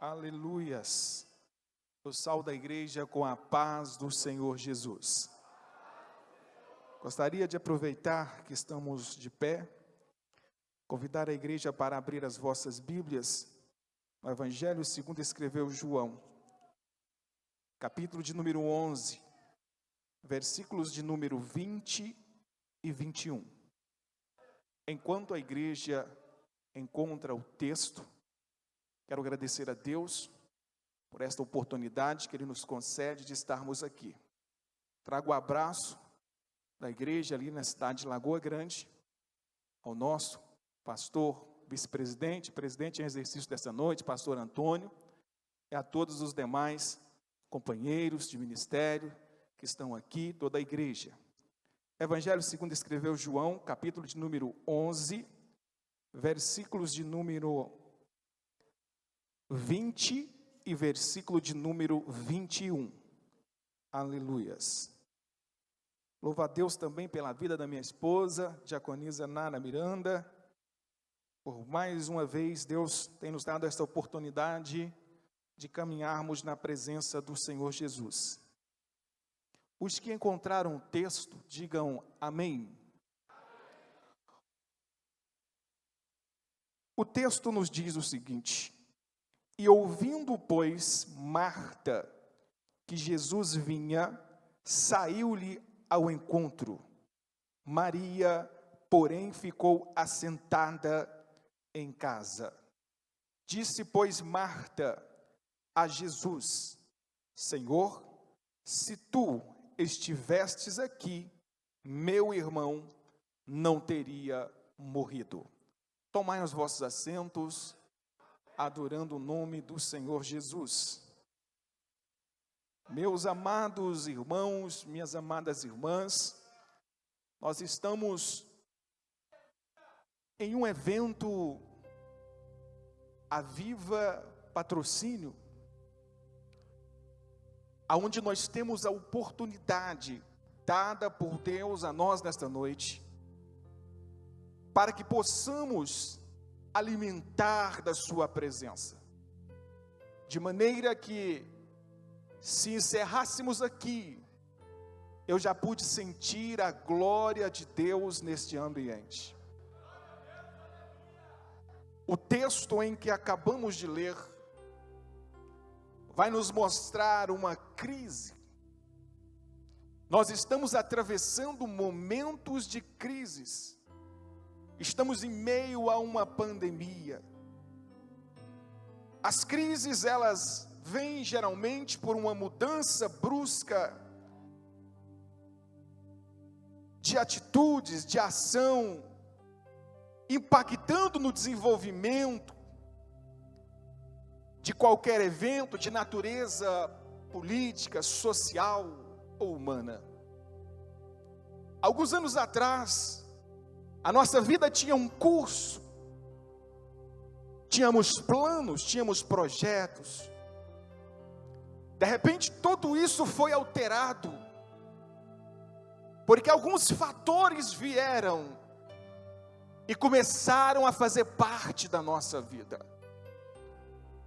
Aleluias. Eu saúdo a igreja com a paz do Senhor Jesus. Gostaria de aproveitar que estamos de pé, convidar a igreja para abrir as vossas Bíblias no Evangelho segundo escreveu João, capítulo de número 11, versículos de número 20 e 21. Enquanto a igreja encontra o texto, quero agradecer a Deus por esta oportunidade que Ele nos concede de estarmos aqui. Trago o abraço da igreja ali na cidade de Lagoa Grande, ao nosso pastor, vice-presidente, presidente em exercício dessa noite, pastor Antônio, e a todos os demais companheiros de ministério que estão aqui, toda a igreja. Evangelho segundo escreveu João, capítulo de número 11, versículos de número 20 e versículo de número 21. Aleluias. Louvo a Deus também pela vida da minha esposa, diaconisa Nara Miranda. Por mais uma vez, Deus tem nos dado esta oportunidade de caminharmos na presença do Senhor Jesus. Os que encontraram o texto, digam amém. O texto nos diz o seguinte: e ouvindo, pois, Marta, que Jesus vinha, saiu-lhe ao encontro. Maria, porém, ficou assentada em casa. Disse, pois, Marta a Jesus: Senhor, se tu estivestes aqui, meu irmão não teria morrido. Tomai os vossos assentos, adorando o nome do Senhor Jesus. Meus amados irmãos, minhas amadas irmãs, nós estamos em um evento Aviva Patrocínio, aonde nós temos a oportunidade dada por Deus a nós nesta noite, para que possamos alimentar da sua presença, de maneira que, se encerrássemos aqui, eu já pude sentir a glória de Deus neste ambiente. O texto em que acabamos de ler vai nos mostrar uma crise. Nós estamos atravessando momentos de crises. Estamos em meio a uma pandemia. As crises, elas vêm geralmente por uma mudança brusca de atitudes, de ação, impactando no desenvolvimento de qualquer evento de natureza política, social ou humana. Alguns anos atrás, a nossa vida tinha um curso, tínhamos planos, tínhamos projetos. De repente, tudo isso foi alterado, porque alguns fatores vieram e começaram a fazer parte da nossa vida.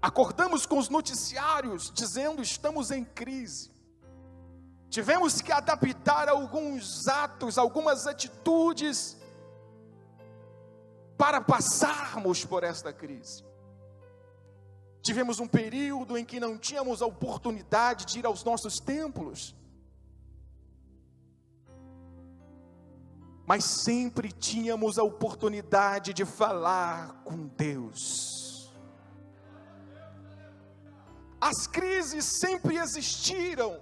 Acordamos com os noticiários dizendo: estamos em crise. Tivemos que adaptar alguns atos, algumas atitudes, para passarmos por esta crise. Tivemos um período em que não tínhamos a oportunidade de ir aos nossos templos, mas sempre tínhamos a oportunidade de falar com Deus. As crises sempre existiram.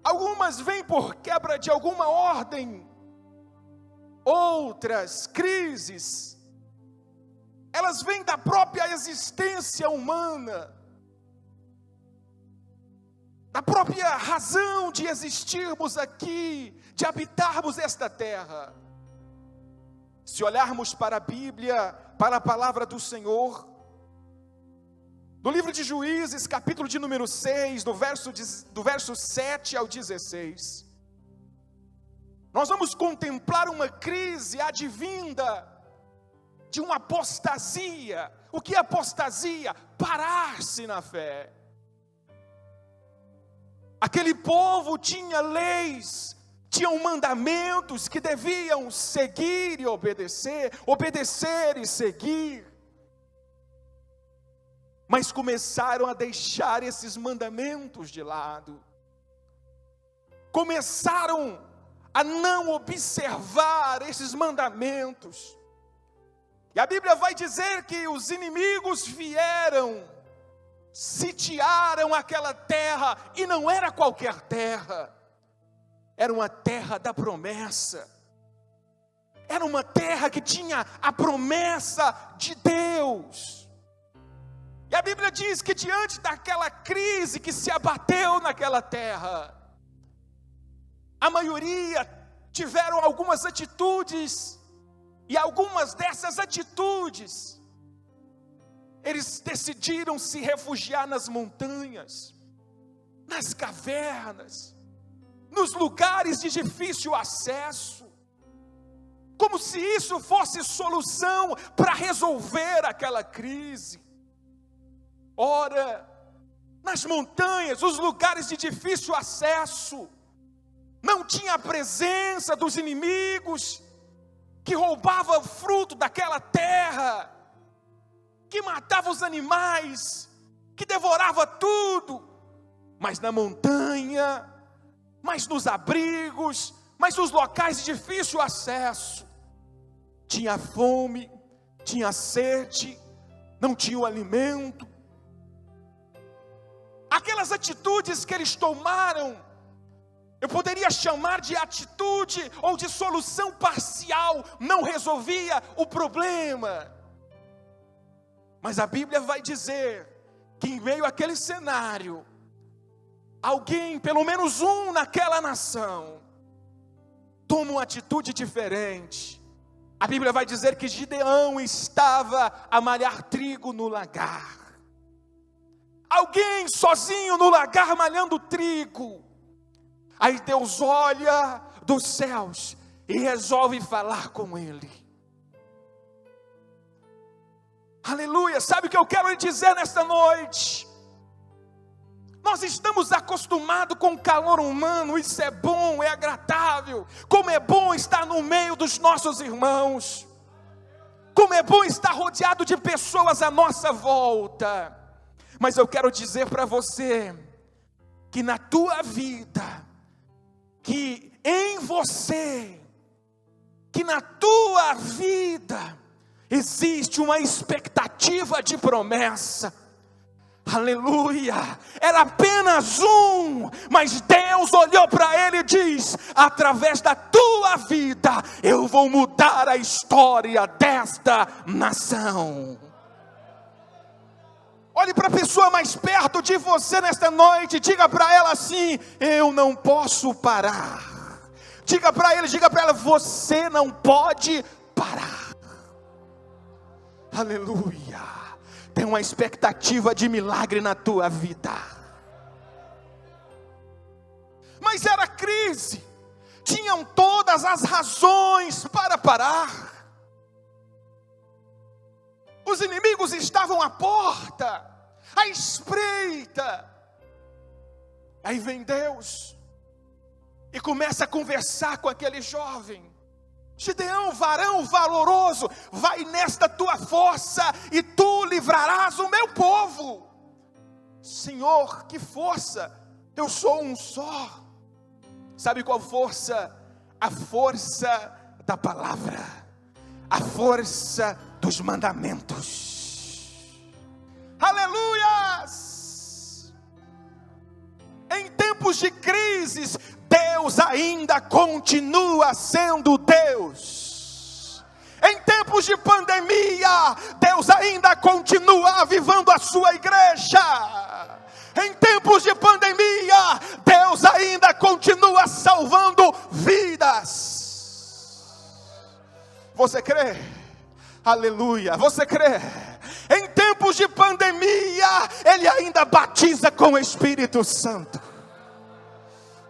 Algumas vêm por quebra de alguma ordem. Outras crises, elas vêm da própria existência humana, da própria razão de existirmos aqui, de habitarmos esta terra. Se olharmos para a Bíblia, para a palavra do Senhor, do livro de Juízes, capítulo de número 6, do verso 7 ao 16, nós vamos contemplar uma crise advinda de uma apostasia. O que é apostasia? Parar-se na fé. Aquele povo tinha leis, tinham mandamentos que deviam seguir e obedecer e seguir. Mas começaram a deixar esses mandamentos de lado. Começaram a não observar esses mandamentos. E a Bíblia vai dizer que os inimigos vieram, sitiaram aquela terra, e não era qualquer terra, era uma terra da promessa, era uma terra que tinha a promessa de Deus. E a Bíblia diz que diante daquela crise que se abateu naquela terra, a maioria tiveram algumas atitudes, e algumas dessas atitudes, eles decidiram se refugiar nas montanhas, nas cavernas, nos lugares de difícil acesso, como se isso fosse solução para resolver aquela crise. Ora, nas montanhas, os lugares de difícil acesso, não tinha a presença dos inimigos, que roubava o fruto daquela terra, que matava os animais, que devorava tudo. Mas na montanha, mas nos abrigos, mas nos locais de difícil acesso, tinha fome, tinha sede, não tinha o alimento. Aquelas atitudes que eles tomaram, eu poderia chamar de atitude ou de solução parcial, não resolvia o problema. Mas a Bíblia vai dizer que em meio àquele cenário, alguém, pelo menos um naquela nação, toma uma atitude diferente. A Bíblia vai dizer que Gideão estava a malhar trigo no lagar. Alguém sozinho no lagar malhando trigo. Aí Deus olha dos céus e resolve falar com ele. Aleluia, sabe o que eu quero lhe dizer nesta noite? Nós estamos acostumados com o calor humano, isso é bom, é agradável. Como é bom estar no meio dos nossos irmãos. Como é bom estar rodeado de pessoas à nossa volta. Mas eu quero dizer para você, que na tua vida, que em você, que na tua vida, existe uma expectativa de promessa. Aleluia, era apenas um, mas Deus olhou para ele e diz: através da tua vida, eu vou mudar a história desta nação. Olhe para a pessoa mais perto de você nesta noite, diga para ela assim: eu não posso parar. Diga para ele, diga para ela: você não pode parar. Aleluia. Tem uma expectativa de milagre na tua vida. Mas era crise, tinham todas as razões para parar. Os inimigos estavam à porta, à espreita. Aí vem Deus e começa a conversar com aquele jovem. Gideão, varão valoroso, vai nesta tua força e tu livrarás o meu povo. Senhor, que força? Eu sou um só. Sabe qual força? A força da palavra, a força dos mandamentos. Aleluias! Em tempos de crises, Deus ainda continua sendo Deus. Em tempos de pandemia, Deus ainda continua avivando a sua igreja. Em tempos de pandemia, Deus ainda continua salvando vidas. Você crê? Aleluia, você crê? Em tempos de pandemia, Ele ainda batiza com o Espírito Santo.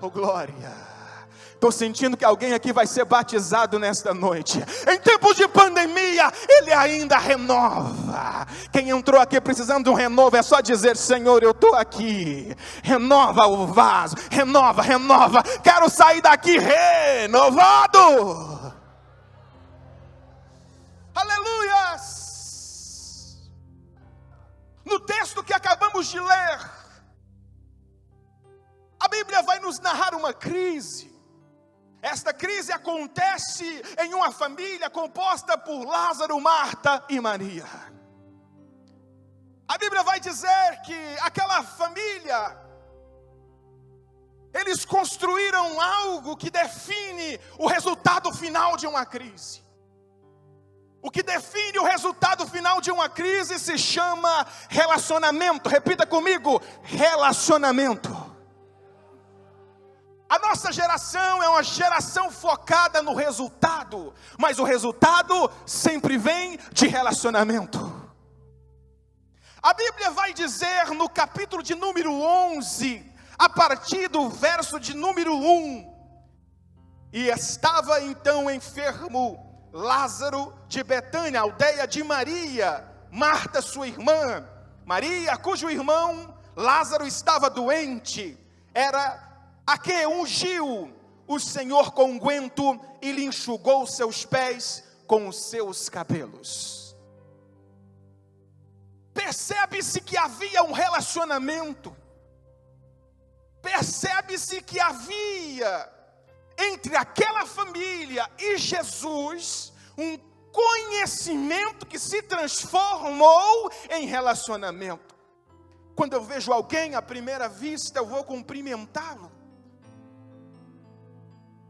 Oh glória! Estou sentindo que alguém aqui vai ser batizado nesta noite. Em tempos de pandemia, Ele ainda renova. Quem entrou aqui precisando de um renovo, é só dizer: Senhor, eu estou aqui. Renova o vaso, renova. Quero sair daqui renovado. Aleluias! No texto que acabamos de ler, a Bíblia vai nos narrar uma crise. Esta crise acontece em uma família composta por Lázaro, Marta e Maria. A Bíblia vai dizer que aquela família, eles construíram algo que define o resultado final de uma crise. O que define o resultado final de uma crise se chama relacionamento. Repita comigo: relacionamento. A nossa geração é uma geração focada no resultado, mas o resultado sempre vem de relacionamento. A Bíblia vai dizer no capítulo de número 11, a partir do verso de número 1: E estava então enfermo Lázaro de Betânia, aldeia de Maria, Marta sua irmã. Maria, cujo irmão Lázaro estava doente, era a que ungiu o Senhor com unguento e lhe enxugou seus pés com os seus cabelos. Percebe-se que havia um relacionamento. Percebe-se que havia entre aquela família e Jesus um conhecimento que se transformou em relacionamento. Quando eu vejo alguém à primeira vista, eu vou cumprimentá-lo.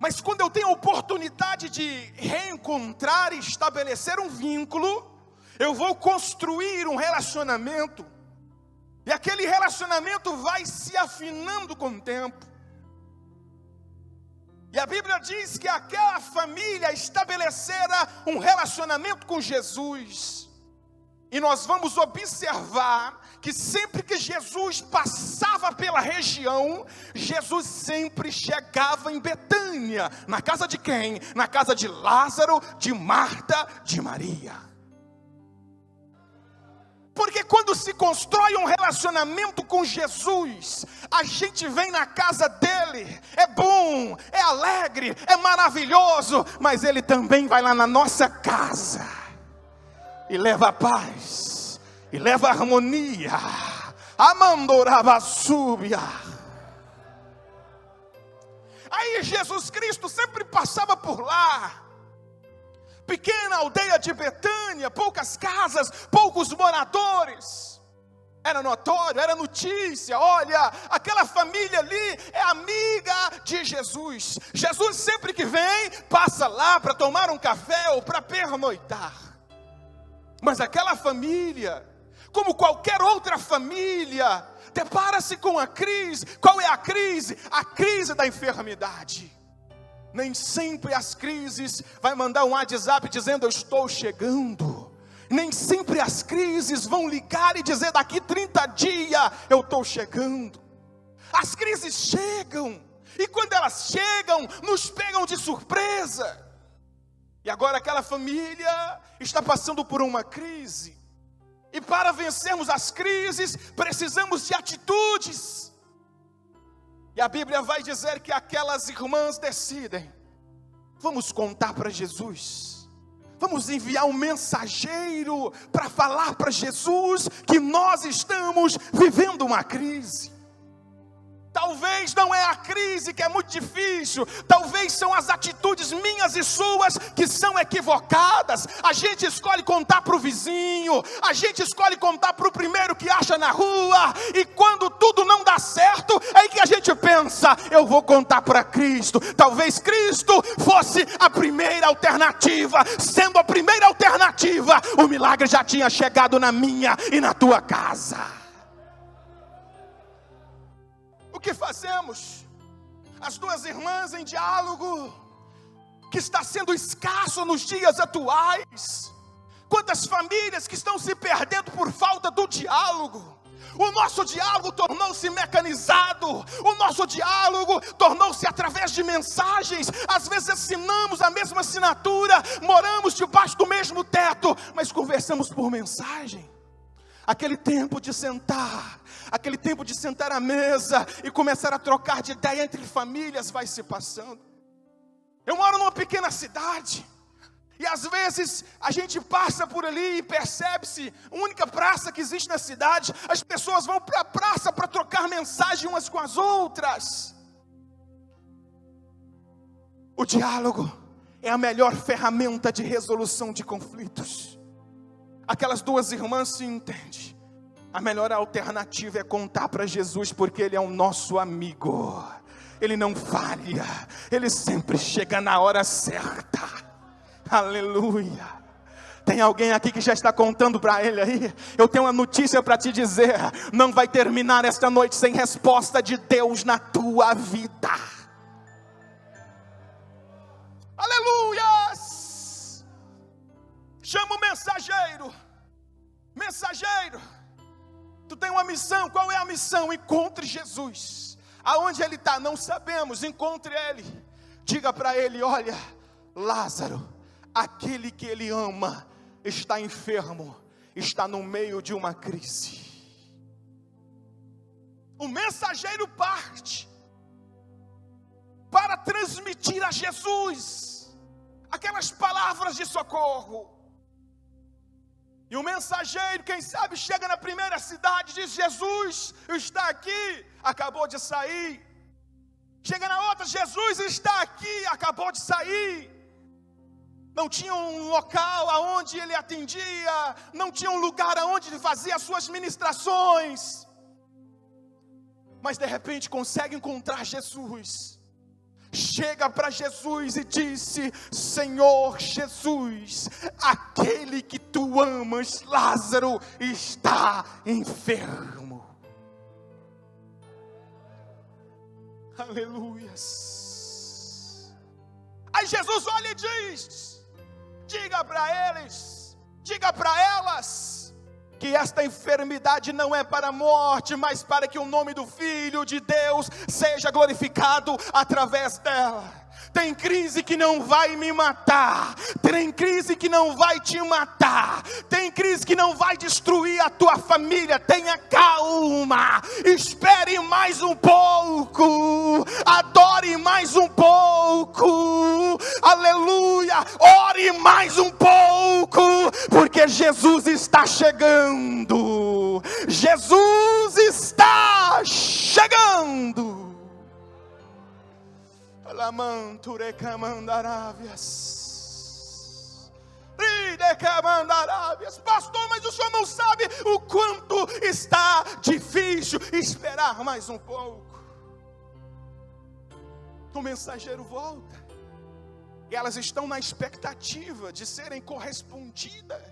Mas quando eu tenho a oportunidade de reencontrar e estabelecer um vínculo, eu vou construir um relacionamento. E aquele relacionamento vai se afinando com o tempo. E a Bíblia diz que aquela família estabelecera um relacionamento com Jesus. E nós vamos observar que sempre que Jesus passava pela região, Jesus sempre chegava em Betânia. Na casa de quem? Na casa de Lázaro, de Marta, de Maria. Porque quando se constrói um relacionamento com Jesus, a gente vem na casa dele, é bom, é alegre, é maravilhoso, mas ele também vai lá na nossa casa e leva a paz, e leva a harmonia. Amandorabasúbia. Aí Jesus Cristo sempre passava por lá. Pequena aldeia de Betânia, poucas casas, poucos moradores. Era notório, era notícia: olha, aquela família ali é amiga de Jesus. Jesus sempre que vem, passa lá para tomar um café ou para pernoitar. Mas aquela família, como qualquer outra família, depara-se com a crise. Qual é a crise? A crise da enfermidade. Nem sempre as crises vai mandar um WhatsApp dizendo: eu estou chegando. Nem sempre as crises vão ligar e dizer: daqui 30 dias eu estou chegando. As crises chegam, e quando elas chegam, nos pegam de surpresa. E agora aquela família está passando por uma crise. E para vencermos as crises, precisamos de atitudes. E a Bíblia vai dizer que aquelas irmãs decidem: vamos contar para Jesus. Vamos enviar um mensageiro para falar para Jesus que nós estamos vivendo uma crise. Talvez não é a crise que é muito difícil, talvez são as atitudes minhas e suas que são equivocadas. A gente escolhe contar para o vizinho, a gente escolhe contar para o primeiro que acha na rua, e quando tudo não dá certo, é aí que a gente pensa: eu vou contar para Cristo. Talvez Cristo fosse a primeira alternativa. Sendo a primeira alternativa, o milagre já tinha chegado na minha e na tua casa. O que fazemos? As duas irmãs em diálogo, que está sendo escasso nos dias atuais. Quantas famílias que estão se perdendo por falta do diálogo. O nosso diálogo tornou-se mecanizado. O nosso diálogo tornou-se através de mensagens. Às vezes assinamos a mesma assinatura, moramos debaixo do mesmo teto, mas conversamos por mensagem. Aquele tempo de sentar, aquele tempo de sentar à mesa e começar a trocar de ideia entre famílias vai se passando. Eu moro numa pequena cidade. E às vezes a gente passa por ali e percebe-se, a única praça que existe na cidade, as pessoas vão para a praça para trocar mensagem umas com as outras. O diálogo é a melhor ferramenta de resolução de conflitos. Aquelas duas irmãs se entendem. A melhor alternativa é contar para Jesus, porque Ele é o nosso amigo. Ele não falha, Ele sempre chega na hora certa. Aleluia. Tem alguém aqui que já está contando para ele aí? Eu tenho uma notícia para te dizer: não vai terminar esta noite sem resposta de Deus na tua vida. Aleluias. Chama o mensageiro. Mensageiro, tu tem uma missão. Qual é a missão? Encontre Jesus. Aonde Ele está? Não sabemos. Encontre Ele. Diga para Ele: olha, Lázaro, aquele que Ele ama, está enfermo, está no meio de uma crise. O mensageiro parte para transmitir a Jesus aquelas palavras de socorro. E o mensageiro, quem sabe, chega na primeira cidade, diz: Jesus está aqui, acabou de sair. Chega na outra: Jesus está aqui, acabou de sair. Não tinha um local aonde ele atendia, não tinha um lugar aonde ele fazia as suas ministrações. Mas de repente consegue encontrar Jesus. Chega para Jesus e disse: Senhor Jesus, aquele que tu amas, Lázaro, está enfermo. Aleluias. Aí Jesus olha e diz: diga para eles, diga para elas, que esta enfermidade não é para a morte, mas para que o nome do Filho de Deus seja glorificado através dela. Tem crise que não vai me matar, tem crise que não vai te matar, tem crise que não vai destruir a tua família. Tenha calma, espere mais um pouco, adore mais um pouco, aleluia, ore mais um pouco, porque Jesus está chegando, Jesus está chegando. Pastor, mas o senhor não sabe o quanto está difícil esperar mais um pouco. O mensageiro volta e elas estão na expectativa de serem correspondidas.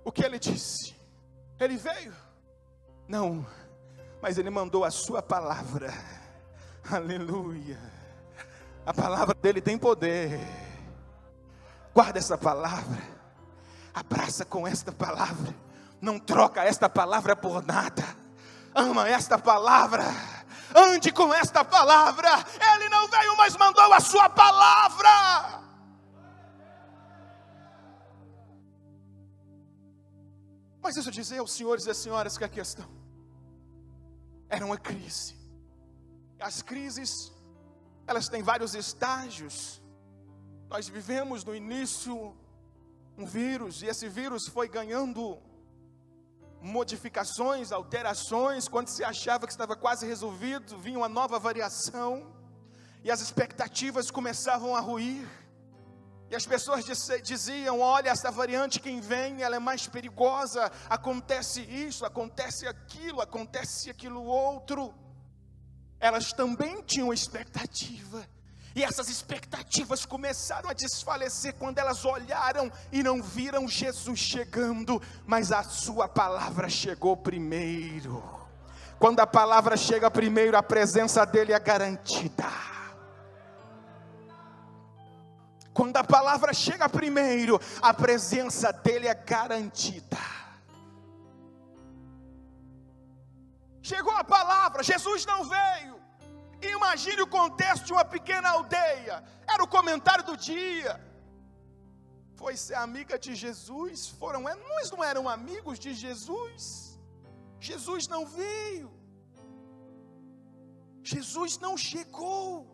O que ele disse? Ele veio? Não, mas ele mandou a sua palavra. Aleluia. A palavra dele tem poder. Guarda essa palavra, abraça com esta palavra, não troca esta palavra por nada. Ama esta palavra, ande com esta palavra. Ele não veio, mas mandou a sua palavra. Mas deixa eu dizer aos senhores e às senhoras que a questão era uma crise. As crises, elas têm vários estágios. Nós vivemos no início um vírus, e esse vírus foi ganhando modificações, alterações. Quando se achava que estava quase resolvido, vinha uma nova variação, e as expectativas começavam a ruir. E as pessoas diziam: olha, essa variante quem vem, ela é mais perigosa, acontece isso, acontece aquilo outro. Elas também tinham expectativa, e essas expectativas começaram a desfalecer quando elas olharam e não viram Jesus chegando, mas a sua palavra chegou primeiro. Quando a palavra chega primeiro, a presença dele é garantida. Quando a palavra chega primeiro, a presença dele é garantida. palavra. Jesus não veio. Imagine o contexto de uma pequena aldeia. Era o comentário do dia. Foi ser amiga de Jesus. Mas não eram amigos de Jesus. Jesus não veio. Jesus não chegou.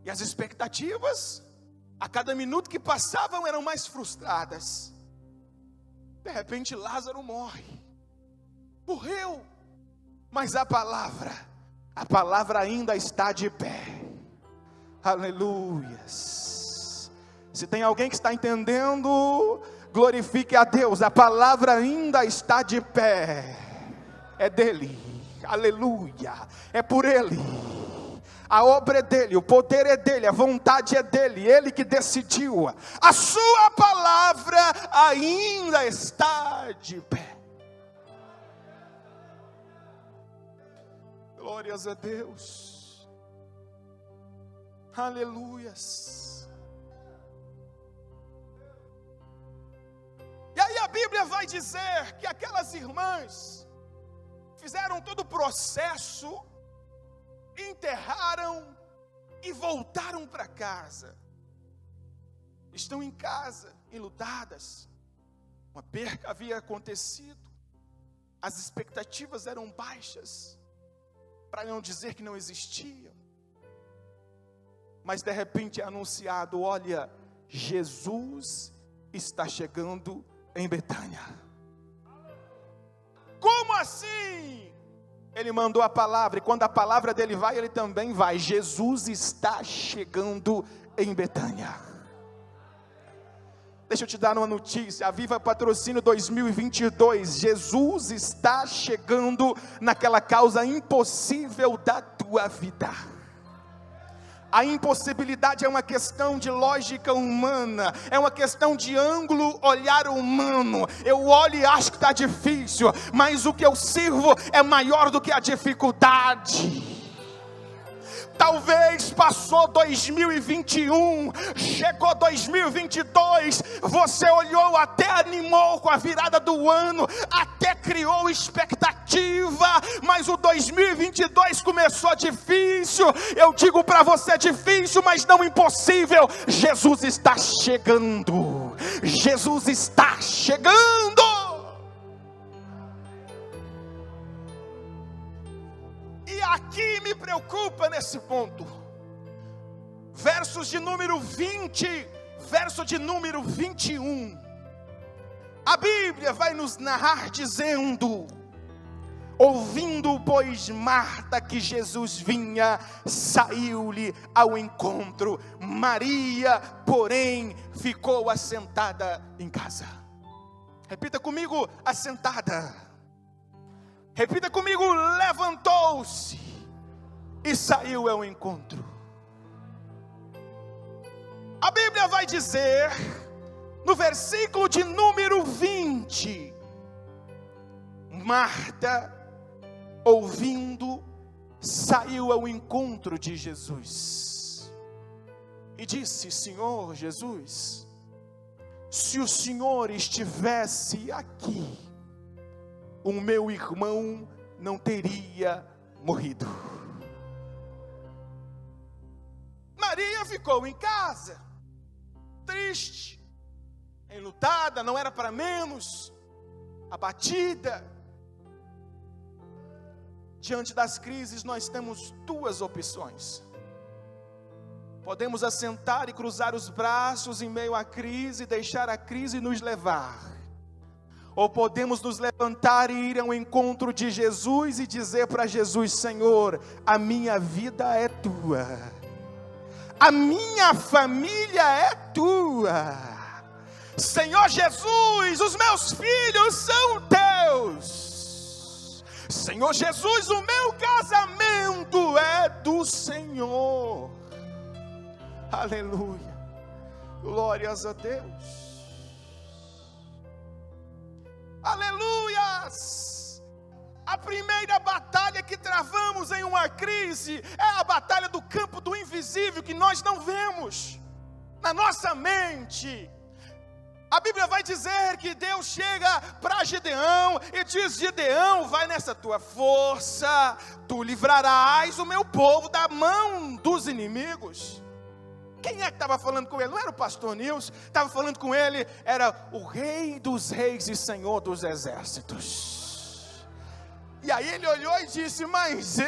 E as expectativas, a cada minuto que passavam, eram mais frustradas. De repente Lázaro morre. Morreu. Mas a palavra ainda está de pé. Aleluias. Se tem alguém que está entendendo, glorifique a Deus. A palavra ainda está de pé. É dele. Aleluia. É por ele. A obra é dele, o poder é dele, a vontade é dele, ele que decidiu. A sua palavra ainda está de pé. Glórias a Deus. Aleluias. E aí a Bíblia vai dizer que aquelas irmãs fizeram todo o processo, enterraram e voltaram para casa. Estão em casa, enlutadas. Uma perca havia acontecido. As expectativas eram baixas, para não dizer que não existiam. Mas de repente é anunciado: olha, Jesus está chegando em Betânia. Como assim? Ele mandou a palavra, e quando a palavra dele vai, ele também vai. Jesus está chegando em Betânia. Deixa eu te dar uma notícia, a Viva Patrocínio 2022, Jesus está chegando naquela causa impossível da tua vida. A impossibilidade é uma questão de lógica humana, é uma questão de ângulo, olhar humano. Eu olho e acho que está difícil, mas o que eu sirvo é maior do que a dificuldade. Talvez passou 2021, chegou 2022, você olhou, até animou com a virada do ano, até criou expectativa, mas o 2022 começou difícil. Eu digo para você, difícil, mas não impossível. Jesus está chegando. Jesus está chegando. E aqui me preocupa nesse ponto, versos de número 20, verso de número 21, a Bíblia vai nos narrar dizendo: ouvindo, pois, Marta que Jesus vinha, saiu-lhe ao encontro. Maria, porém, ficou assentada em casa. Repita comigo: assentada. Repita comigo: levantou-se e saiu ao encontro. A Bíblia vai dizer, no versículo de número 20, Marta, ouvindo, saiu ao encontro de Jesus e disse: Senhor Jesus, se o Senhor estivesse aqui, o meu irmão não teria morrido. Maria ficou em casa, triste, enlutada, não era para menos, abatida. Diante das crises nós temos duas opções: podemos assentar e cruzar os braços em meio à crise e deixar a crise nos levar, ou podemos nos levantar e ir ao encontro de Jesus e dizer para Jesus: Senhor, a minha vida é tua, a minha família é tua, Senhor Jesus, os meus filhos são teus, Senhor Jesus, o meu casamento é do Senhor. Aleluia, glórias a Deus. Aleluias! A primeira batalha que travamos em uma crise é a batalha do campo do invisível, que nós não vemos na nossa mente. A Bíblia vai dizer que Deus chega para Gideão e diz: Gideão, vai nessa tua força, tu livrarás o meu povo da mão dos inimigos. Quem é que estava falando com ele? Não era o pastor Nilson, estava falando com ele, era o Rei dos Reis e Senhor dos Exércitos. E aí ele olhou e disse: mas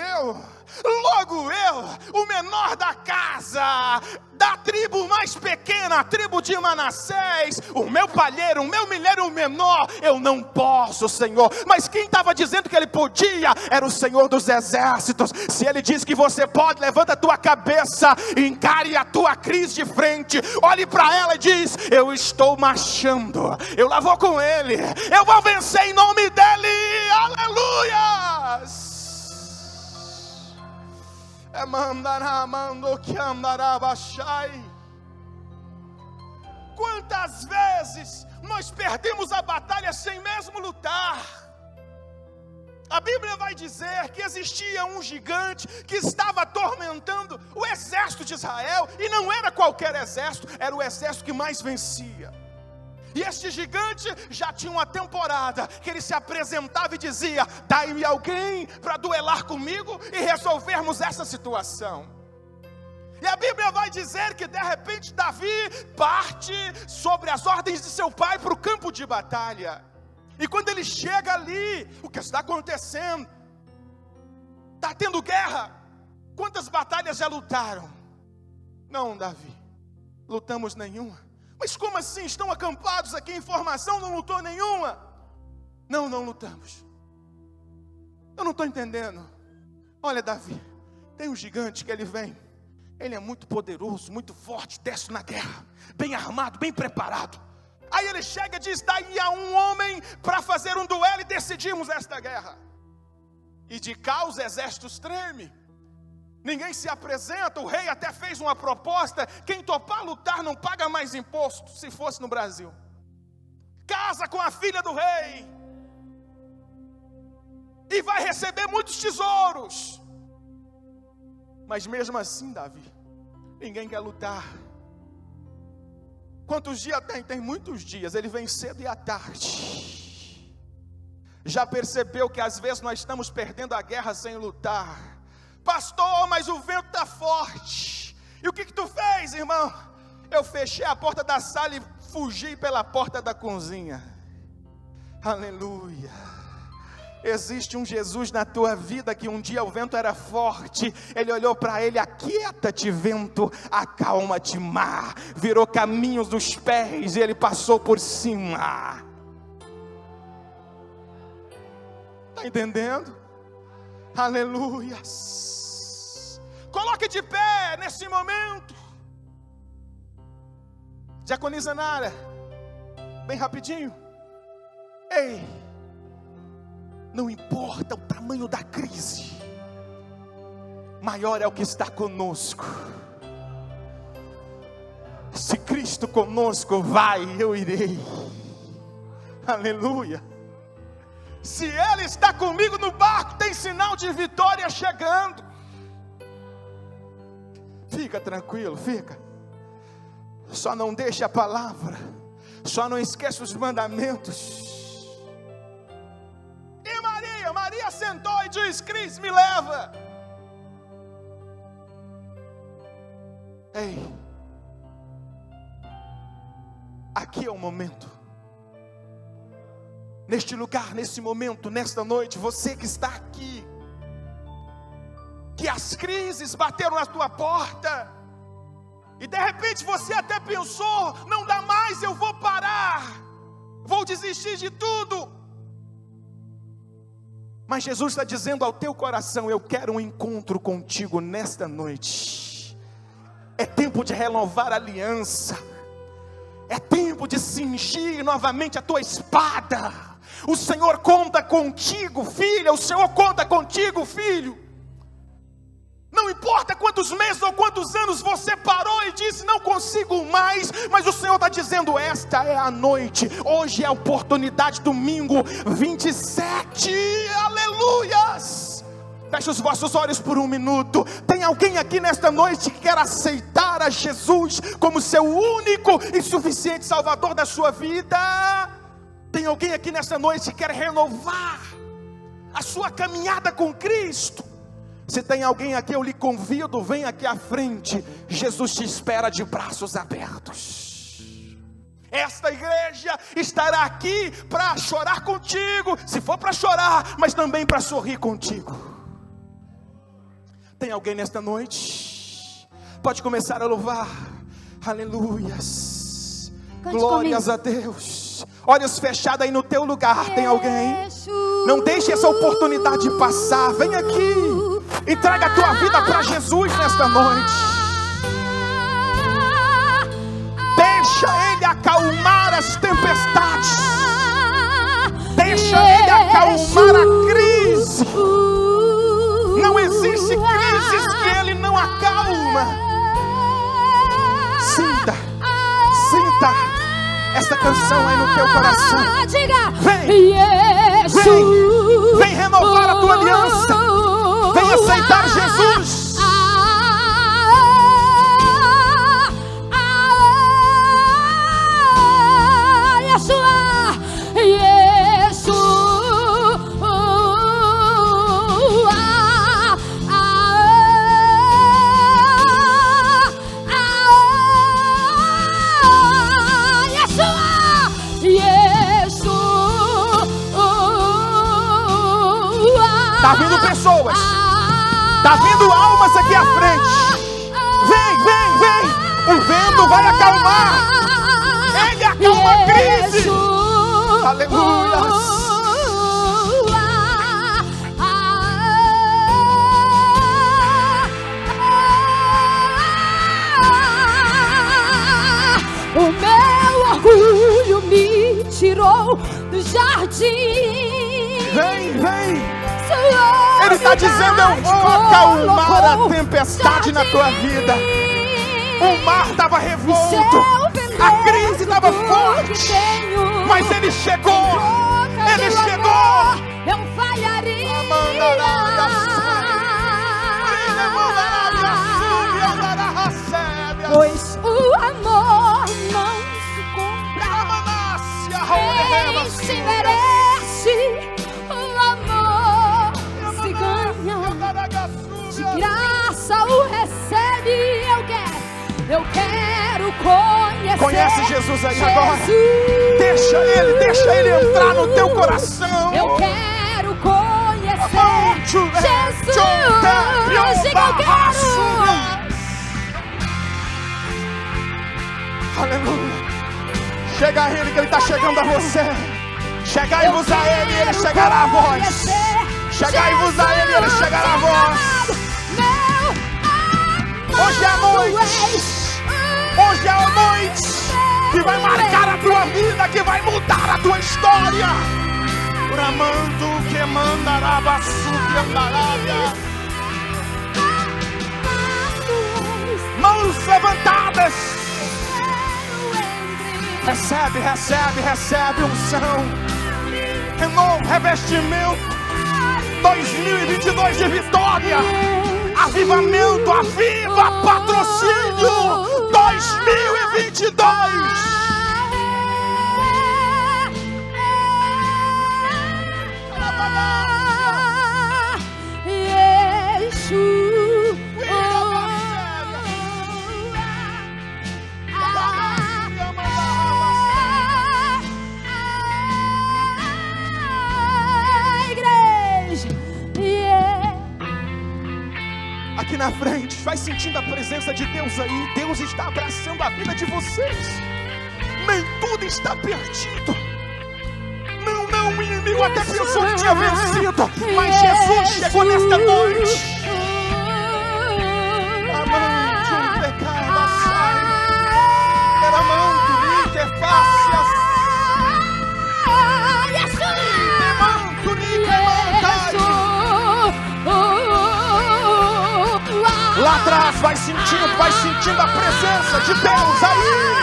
logo eu, o menor da casa, da tribo mais pequena, a tribo de Manassés, o meu palheiro, o meu milheiro menor, eu não posso, Senhor. Mas quem estava dizendo que ele podia era o Senhor dos Exércitos. Se ele diz que você pode, levanta a tua cabeça, encare a tua crise de frente, olhe para ela e diz: eu estou marchando, eu lá vou com ele, eu vou vencer em nome dele, aleluia. Quantas vezes nós perdemos a batalha sem mesmo lutar? A Bíblia vai dizer que existia um gigante que estava atormentando o exército de Israel, e não era qualquer exército, era o exército que mais vencia. E este gigante já tinha uma temporada que ele se apresentava e dizia: dai-me alguém para duelar comigo e resolvermos essa situação. E a Bíblia vai dizer que de repente Davi parte sobre as ordens de seu pai para o campo de batalha. E quando ele chega ali, o que está acontecendo? Está tendo guerra. Quantas batalhas já lutaram? Não, Davi, lutamos nenhuma. Mas como assim? Estão acampados aqui em formação, não lutou nenhuma? Não lutamos. Eu não estou entendendo. Olha, Davi, tem um gigante que ele vem. Ele é muito poderoso, muito forte, desce na guerra, bem armado, bem preparado. Aí ele chega e diz: daí a um homem para fazer um duelo e decidimos esta guerra. E de cá os exércitos tremem. Ninguém se apresenta, o rei até fez uma proposta: quem topar lutar não paga mais imposto, se fosse no Brasil. Casa com a filha do rei, e vai receber muitos tesouros. Mas mesmo assim, Davi, ninguém quer lutar. Quantos dias tem? Tem muitos dias, ele vem cedo e à tarde. Já percebeu que às vezes nós estamos perdendo a guerra sem lutar? Pastor, mas o vento está forte. E o que tu fez, irmão? Eu fechei a porta da sala e fugi pela porta da cozinha. Aleluia. Existe um Jesus na tua vida que um dia o vento era forte. Ele olhou para ele: aquieta-te vento, acalma-te mar. Virou caminhos dos pés e ele passou por cima. Está entendendo? Aleluias. Coloque de pé nesse momento. Diaconisa Nara, bem rapidinho. Ei, não importa o tamanho da crise, maior é o que está conosco. Se Cristo conosco, vai, eu irei. Aleluia. Se Ele está comigo no barco, tem sinal de vitória chegando. Fica tranquilo, fica. Só não deixe a palavra, só não esqueça os mandamentos. E Maria sentou e disse: Cris, me leva. Ei, aqui é o momento. Neste lugar, nesse momento, nesta noite, você que está aqui, que as crises bateram na tua porta, e de repente você até pensou: não dá mais, eu vou parar, vou desistir de tudo. Mas Jesus está dizendo ao teu coração: eu quero um encontro contigo nesta noite. É tempo de renovar a aliança, é tempo de cingir novamente a tua espada. O Senhor conta contigo, filha. O Senhor conta contigo, filho. Não importa quantos meses ou quantos anos você parou e disse: não consigo mais. Mas o Senhor está dizendo: esta é a noite. Hoje é a oportunidade, domingo 27. Aleluias. Feche os vossos olhos por um minuto. Tem alguém aqui nesta noite que quer aceitar a Jesus como seu único e suficiente Salvador da sua vida? Tem alguém aqui nesta noite que quer renovar a sua caminhada com Cristo? Se tem alguém aqui, eu lhe convido, vem aqui à frente. Jesus te espera de braços abertos. Esta igreja estará aqui para chorar contigo, se for para chorar, mas também para sorrir contigo. Tem alguém nesta noite? Pode começar a louvar. Aleluias. Cante Glórias comigo. a Deus. Olhos fechados aí no teu lugar. Tem alguém? Não deixe essa oportunidade passar. Vem aqui. Entrega a tua vida para Jesus nesta noite. Deixa Ele acalmar as tempestades. Deixa Ele acalmar a crise. Não existe crises que Ele não acalma. Sinta, sinta essa canção aí no teu coração. Vem renovar a tua aliança. Vem aceitar Jesus. Tá vindo pessoas, tá vindo almas aqui à frente. Vem, vem, vem. O vento vai acalmar. Ele acalma a crise. Aleluia. O meu orgulho me tirou do jardim. Vem, vem. Ele está dizendo: eu vou acalmar a tempestade na tua vida. O mar estava revolto, a crise estava forte, mas Ele chegou. Ele chegou. Eu falharia. Pois o amor não se compra, nem se merece. O amor se ganha, de graça o recebe. Eu quero conhecer. Conhece Jesus aí agora? Deixa ele entrar no teu coração. Eu quero conhecer Jesus. Diga eu quero. Aleluia. Chega a Ele, que Ele está chegando a você. Chegai-vos a Ele, Ele chegará a vós. Chegai-vos a Ele, Ele chegará a vós. Hoje é a noite. Hoje é a noite que vai marcar a tua vida, que vai mudar a tua história. Bramando que mandará que andará. Mãos levantadas. Recebe, recebe, recebe unção, renovo, revestimento. 2022 de vitória, avivamento, aviva, patrocínio. 2022. Aqui na frente, vai sentindo a presença de Deus aí. Deus está abraçando a vida de vocês. Nem tudo está perdido. Não, o inimigo até pensou que tinha vencido, mas Jesus chegou nesta noite. Amante, um pecado sai. Amante, interfácias. Lá atrás, vai sentindo a presença de Deus aí.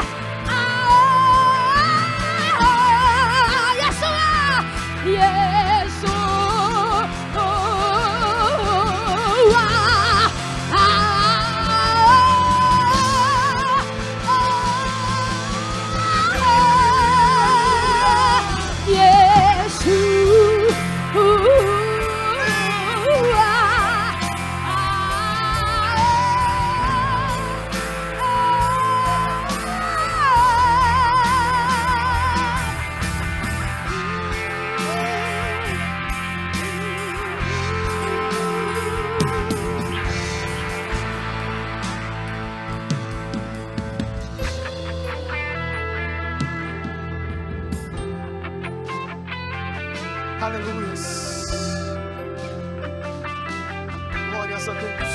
Aleluia. Glórias a Deus.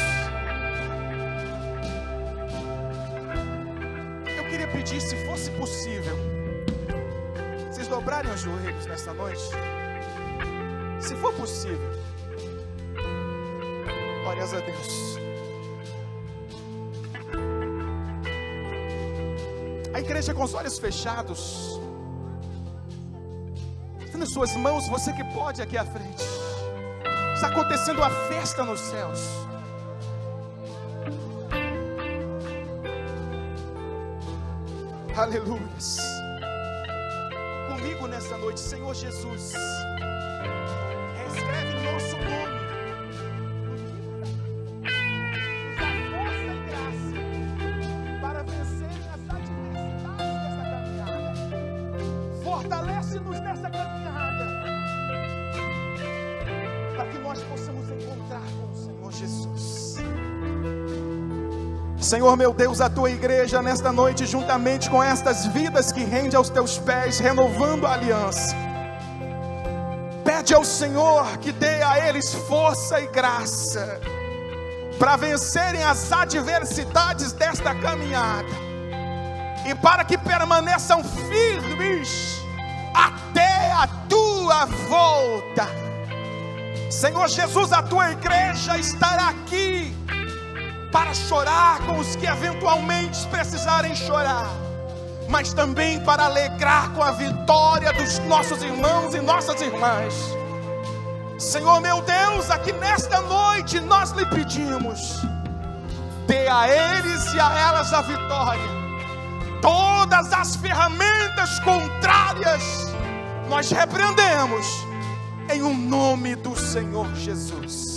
Eu queria pedir, se fosse possível, vocês dobrarem os joelhos nesta noite. Se for possível. Glórias a Deus. A igreja com os olhos fechados. Nas suas mãos, você que pode aqui à frente. Está acontecendo uma festa nos céus. Aleluia. Comigo nessa noite, Senhor Jesus, escreve em nosso nome. Nos dá força e graça para vencerem as adversidades dessa caminhada. Fortalece-nos nessa caminhada, para que nós possamos encontrar com o Senhor Jesus. Senhor meu Deus, a tua igreja nesta noite, juntamente com estas vidas que rende aos teus pés, renovando a aliança, pede ao Senhor que dê a eles força e graça para vencerem as adversidades desta caminhada e para que permaneçam firmes até a tua volta. Senhor Jesus, a tua igreja estará aqui para chorar com os que eventualmente precisarem chorar, mas também para alegrar com a vitória dos nossos irmãos e nossas irmãs. Senhor meu Deus, aqui nesta noite nós lhe pedimos, dê a eles e a elas a vitória. Todas as ferramentas contrárias nós repreendemos em o nome do Senhor Jesus.